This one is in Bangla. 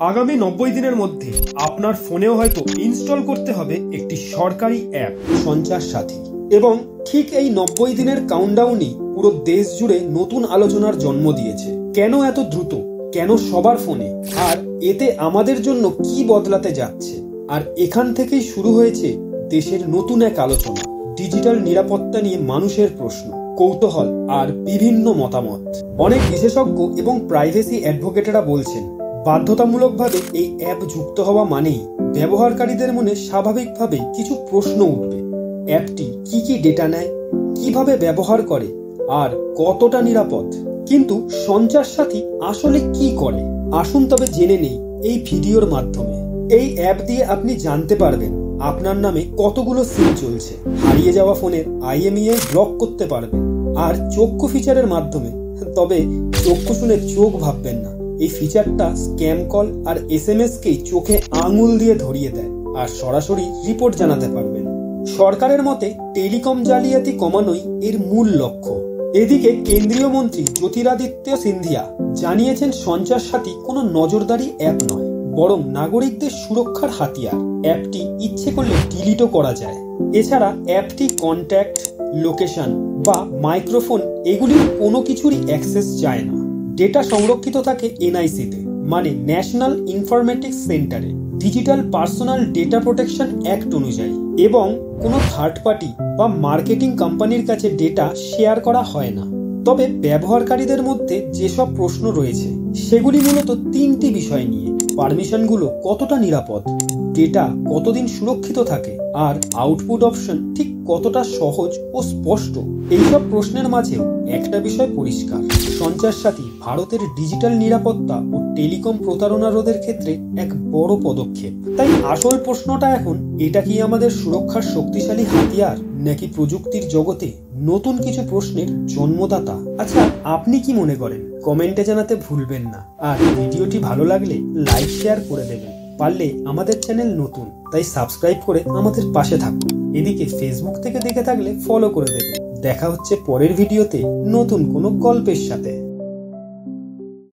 আগামী 90 দিনের মধ্যে আপনার ফোনেও হয়তো ইনস্টল করতে হবে একটি সরকারি অ্যাপ সঞ্চার সাথী। এবং ঠিক এই 90 দিনের কাউন্টডাউনই পুরো দেশ জুড়ে নতুন আলোচনার জন্ম দিয়েছে। কেন এত দ্রুত, কেন সবার ফোনে, আর এতে আমাদের জন্য কি বদলাতে যাচ্ছে। আর এখান থেকেই শুরু হয়েছে দেশের নতুন এক আলোচনা, ডিজিটাল নিরাপত্তা নিয়ে মানুষের প্রশ্ন, কৌতূহল আর বিভিন্ন মতামত। অনেক বিশেষজ্ঞ এবং প্রাইভেসি অ্যাডভোকেটরা বলছেন, বাধ্যতামূলকভাবে এই অ্যাপ যুক্ত হওয়া মানেই ব্যবহারকারীদের মনে স্বাভাবিকভাবেই কিছু প্রশ্ন উঠবে। অ্যাপটি কি কি ডেটা নেয়, কিভাবে ব্যবহার করে, আর কতটা নিরাপদ। কিন্তু সঞ্চার সাথী আসলে কি করে, আসুন তবে জেনে নেই এই ভিডিওর মাধ্যমে। এই অ্যাপ দিয়ে আপনি জানতে পারবেন আপনার নামে কতগুলো সিম চলছে, হারিয়ে যাওয়া ফোনের IMEI ব্লক করতে পারবেন, আর চক্ষু ফিচারের মাধ্যমে, তবে চক্ষু শুনে চোখ ভাববেন না, এই ফিচারটা স্ক্যাম কল আর SMS কেই চোখে আঙুল দিয়ে ধরিয়ে দেয় আর সরাসরি রিপোর্ট জানাতে পারবেন। সরকারের মতে টেলিকম জালিয়াতি কমানোই এর মূল লক্ষ্য। এদিকে কেন্দ্রীয় মন্ত্রী জ্যোতিরাদিত্য সিন্ধিয়া জানিয়েছেন, সঞ্চার সাথী কোনো নজরদারি অ্যাপ নয়, বরং নাগরিকদের সুরক্ষার হাতিয়ার। অ্যাপটি ইচ্ছে করলে ডিলিটও করা যায়। এছাড়া অ্যাপটি কন্ট্যাক্ট, লোকেশন বা মাইক্রোফোন এগুলির কোনো কিছুরই অ্যাক্সেস চায় না। ডেটা সংরক্ষিত থাকে NIC-তে, মানে ন্যাশনাল ইনফরমেটিক্স সেন্টারে, digital personal data protection act অনুযায়ী। এবং কোনো থার্ড পার্টি বা মার্কেটিং কোম্পানির কাছে ডেটা শেয়ার করা হয় না। তবে ব্যবহারকারীদের মধ্যে যেসব প্রশ্ন রয়েছে সেগুলি মূলত তিনটি বিষয় নিয়ে: পারমিশনগুলো কতটা নিরাপদ, ডেটা কতদিন সুরক্ষিত থাকে, আর আউটপুট অপশন ঠিক কতটা সহজ ও স্পষ্ট। এইসব প্রশ্নের মাঝেও একটা বিষয় পরিষ্কার, সঞ্চার সাথী ভারতের ডিজিটাল নিরাপত্তা ও টেলিকম প্রতারণা রোধের ক্ষেত্রে এক বড় পদক্ষেপ। তাই আসল প্রশ্নটা এখন, এটা কি আমাদের সুরক্ষার শক্তিশালী হাতিয়ার, নাকি প্রযুক্তির জগতে নতুন কিছু প্রশ্নের জন্মদাতা? আচ্ছা, আপনি কি মনে করেন কমেন্টে জানাতে ভুলবেন না। আর ভিডিওটি ভালো লাগলে লাইক শেয়ার করে দেবেন। পারলে আমাদের চ্যানেল নতুন, তাই সাবস্ক্রাইব করে আমাদের পাশে থাকুন। এদিকে ফেসবুক থেকে দেখে থাকলে ফলো করে দেবেন। দেখা হচ্ছে পরের ভিডিওতে নতুন কোনো গল্পের সাথে।